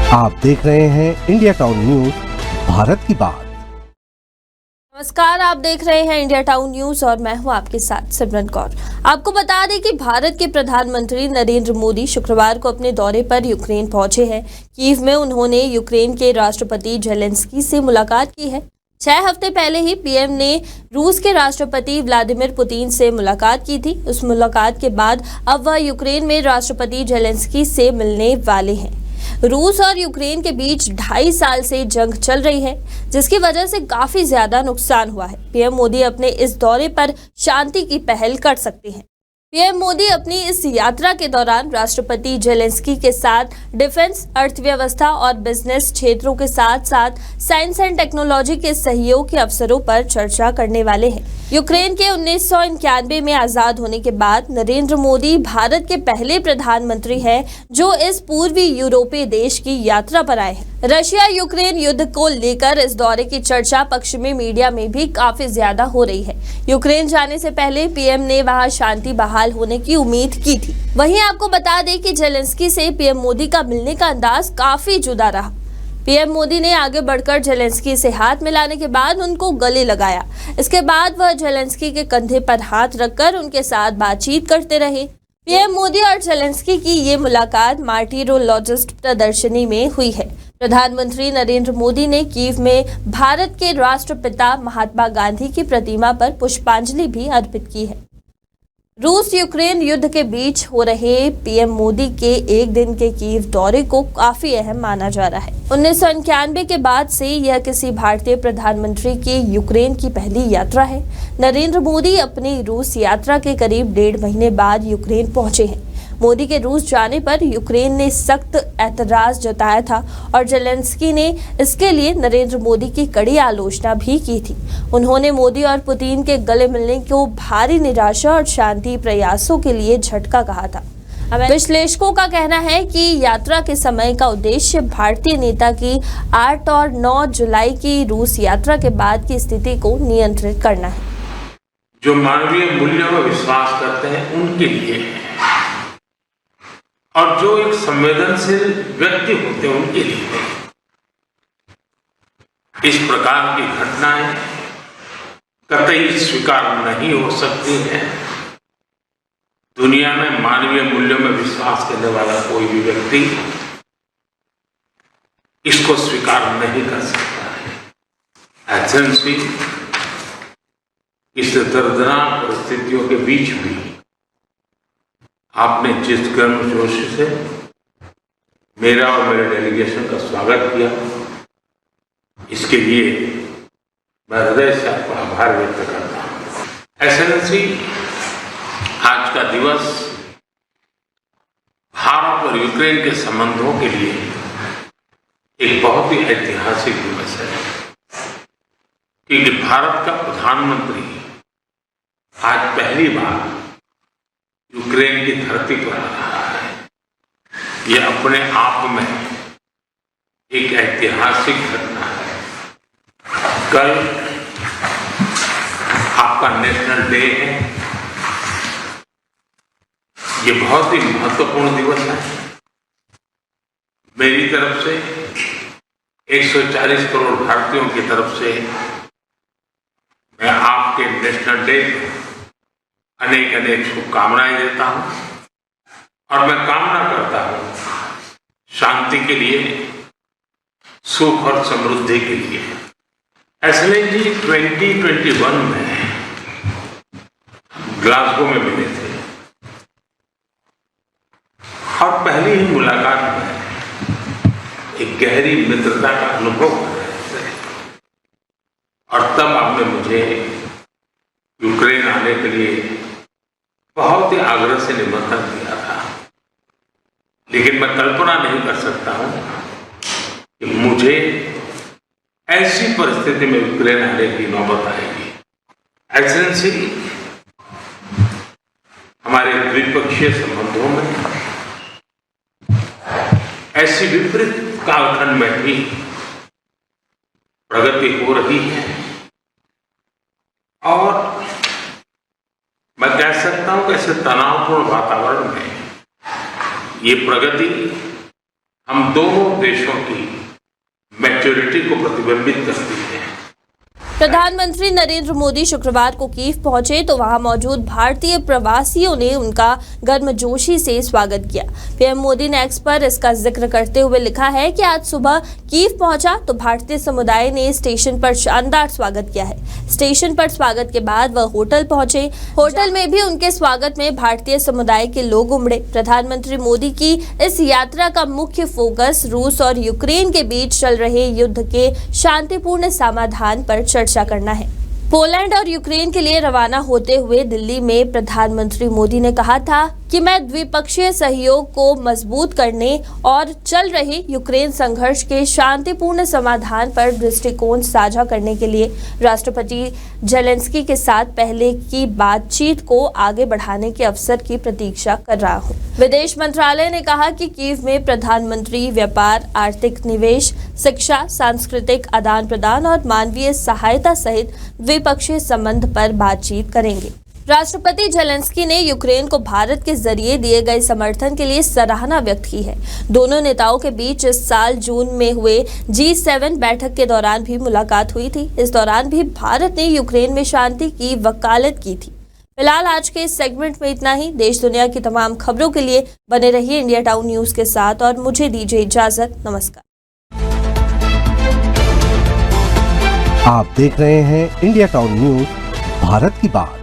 आप देख रहे हैं इंडिया टाउन न्यूज, भारत की बात। नमस्कार, आप देख रहे हैं इंडिया टाउन न्यूज और मैं हूं आपके साथ सिमरन कौर। आपको बता दें कि भारत के प्रधानमंत्री नरेंद्र मोदी शुक्रवार को अपने दौरे पर यूक्रेन पहुंचे हैं। कीव में उन्होंने यूक्रेन के राष्ट्रपति जेलेंस्की से मुलाकात की है। 6 हफ्ते पहले ही पीएम ने रूस के राष्ट्रपति व्लादिमीर पुतिन से मुलाकात की थी। उस मुलाकात के बाद अब वह यूक्रेन में राष्ट्रपति जेलेंस्की से मिलने वाले हैं। रूस और यूक्रेन के बीच 2.5 साल से जंग चल रही है, जिसकी वजह से काफी ज्यादा नुकसान हुआ है। पीएम मोदी अपने इस दौरे पर शांति की पहल कर सकते हैं। पीएम मोदी अपनी इस यात्रा के दौरान राष्ट्रपति जेलेंस्की के साथ डिफेंस, अर्थव्यवस्था और बिजनेस क्षेत्रों के साथ साथ साइंस एंड टेक्नोलॉजी के सहयोग के अवसरों पर चर्चा करने वाले हैं। यूक्रेन के 1991 में आजाद होने के बाद नरेंद्र मोदी भारत के पहले प्रधानमंत्री हैं जो इस पूर्वी यूरोपीय देश की यात्रा पर आए हैं। रशिया यूक्रेन युद्ध को लेकर इस दौरे की चर्चा पश्चिमी मीडिया में भी काफी ज्यादा हो रही है। यूक्रेन जाने से पहले पीएम ने वहां शांति बहाल होने की उम्मीद की थी। वहीं आपको बता दें कि जेलेंस्की से पीएम मोदी का मिलने का अंदाज काफी जुदा रहा। पीएम मोदी ने आगे बढ़कर जेलेंस्की से हाथ मिलाने के बाद उनको गले लगाया। इसके बाद वह जेलेंस्की के कंधे पर हाथ रखकर उनके साथ बातचीत करते रहे। पीएम मोदी और जेलेंस्की की ये मुलाकात मार्टिरोलॉजिस्ट प्रदर्शनी में हुई है। प्रधानमंत्री नरेंद्र मोदी ने कीव में भारत के राष्ट्रपिता महात्मा गांधी की प्रतिमा पर पुष्पांजलि भी अर्पित की है। रूस यूक्रेन युद्ध के बीच हो रहे पीएम मोदी के एक दिन के कीव दौरे को काफी अहम माना जा रहा है। 1991 के बाद से यह किसी भारतीय प्रधानमंत्री की यूक्रेन की पहली यात्रा है। नरेंद्र मोदी अपनी रूस यात्रा के करीब 1.5 महीने बाद यूक्रेन पहुंचे हैं। मोदी के रूस जाने पर यूक्रेन ने सख्त ऐतराज जताया था और जेलेंस्की ने इसके लिए नरेंद्र मोदी की कड़ी आलोचना भी की थी। उन्होंने मोदी और पुतिन के गले मिलने को भारी निराशा और शांति प्रयासों के लिए झटका कहा था। विश्लेषकों का कहना है कि यात्रा के समय का उद्देश्य भारतीय नेता की 8 और 9 जुलाई की रूस यात्रा के बाद की स्थिति को नियंत्रित करना है। जो मानवीय मूल्यों में विश्वास करते हैं उनके लिए है और जो एक संवेदनशील व्यक्ति होते हैं उनके लिए है। इस प्रकार की घटनाएं कतई स्वीकार नहीं हो सकती है। दुनिया में मानवीय मूल्यों में विश्वास करने वाला कोई भी व्यक्ति इसको स्वीकार नहीं कर सकता है। एथेंस इस दर्दनाक परिस्थितियों के बीच भी आपने जिस गर्मजोश से मेरा और मेरे डेलीगेशन का स्वागत किया, इसके लिए मैं हृदय से आपका आभार व्यक्त करता हूं। एसएनसी आज का दिवस भारत और यूक्रेन के संबंधों के लिए एक बहुत ही ऐतिहासिक दिवस है, क्योंकि भारत का प्रधानमंत्री आज पहली बार यूक्रेन की धरती पर आ रहा है। यह अपने आप में एक ऐतिहासिक घटना है। कल आपका नेशनल डे है। ये बहुत ही महत्वपूर्ण दिवस है। मेरी तरफ से 140 करोड़ भारतीयों की तरफ से मैं आपके नेशनल डे अनेक अनेक शुभकामनाएं देता हूं और मैं कामना करता हूं शांति के लिए, सुख और समृद्धि के लिए। एसएलजी 2021 में ग्लासगो में मिले थे और पहली ही मुलाकात में एक गहरी मित्रता का अनुभव कर रहे थे और तब आपने मुझे यूक्रेन आने के लिए बहुत ही आग्रह से निमंत्रण दिया था। लेकिन मैं कल्पना नहीं कर सकता हूं कि मुझे ऐसी परिस्थिति में यूक्रेन आने की नौबत आएगी। एक्सेलेंसी, हमारे द्विपक्षीय संबंधों में ऐसी विपरीत कालखंड में भी प्रगति हो रही है और मैं कह सकता हूं कि ऐसे तनावपूर्ण वातावरण में ये प्रगति हम दोनों देशों की मैच्योरिटी को प्रतिबिंबित करती है। प्रधानमंत्री नरेंद्र मोदी शुक्रवार को कीव पहुंचे तो वहां मौजूद भारतीय प्रवासियों ने उनका गर्मजोशी से स्वागत किया। पीएम मोदी ने एक्स पर इसका जिक्र करते हुए लिखा है कि आज सुबह कीव पहुंचा तो भारतीय समुदाय ने स्टेशन पर शानदार स्वागत किया है। स्टेशन पर स्वागत के बाद वह होटल पहुंचे। होटल में भी उनके स्वागत में भारतीय समुदाय के लोग उमड़े। प्रधानमंत्री मोदी की इस यात्रा का मुख्य फोकस रूस और यूक्रेन के बीच चल रहे युद्ध के शांतिपूर्ण समाधान पर चर्चा करना है। पोलैंड और यूक्रेन के लिए रवाना होते हुए दिल्ली में प्रधानमंत्री मोदी ने कहा था कि मैं द्विपक्षीय सहयोग को मजबूत करने और चल रहे यूक्रेन संघर्ष के शांतिपूर्ण समाधान पर दृष्टिकोण साझा करने के लिए राष्ट्रपति जेलेंस्की के साथ पहले की बातचीत को आगे बढ़ाने के अवसर की प्रतीक्षा कर रहा हूं। विदेश मंत्रालय ने कहा कि कीव में प्रधानमंत्री व्यापार, आर्थिक निवेश, शिक्षा, सांस्कृतिक आदान प्रदान और मानवीय सहायता सहित द्विपक्षीय संबंध पर बातचीत करेंगे। राष्ट्रपति जेलेंस्की ने यूक्रेन को भारत के जरिए दिए गए समर्थन के लिए सराहना व्यक्त की है। दोनों नेताओं के बीच इस साल जून में हुए G7 बैठक के दौरान भी मुलाकात हुई थी। इस दौरान भी भारत ने यूक्रेन में शांति की वकालत की थी। फिलहाल आज के इस सेगमेंट में इतना ही। देश दुनिया की तमाम खबरों के लिए बने रहिए इंडिया टाउन न्यूज के साथ और मुझे दीजिए इजाजत। नमस्कार। आप देख रहे हैं इंडिया टाउन न्यूज, भारत की बात।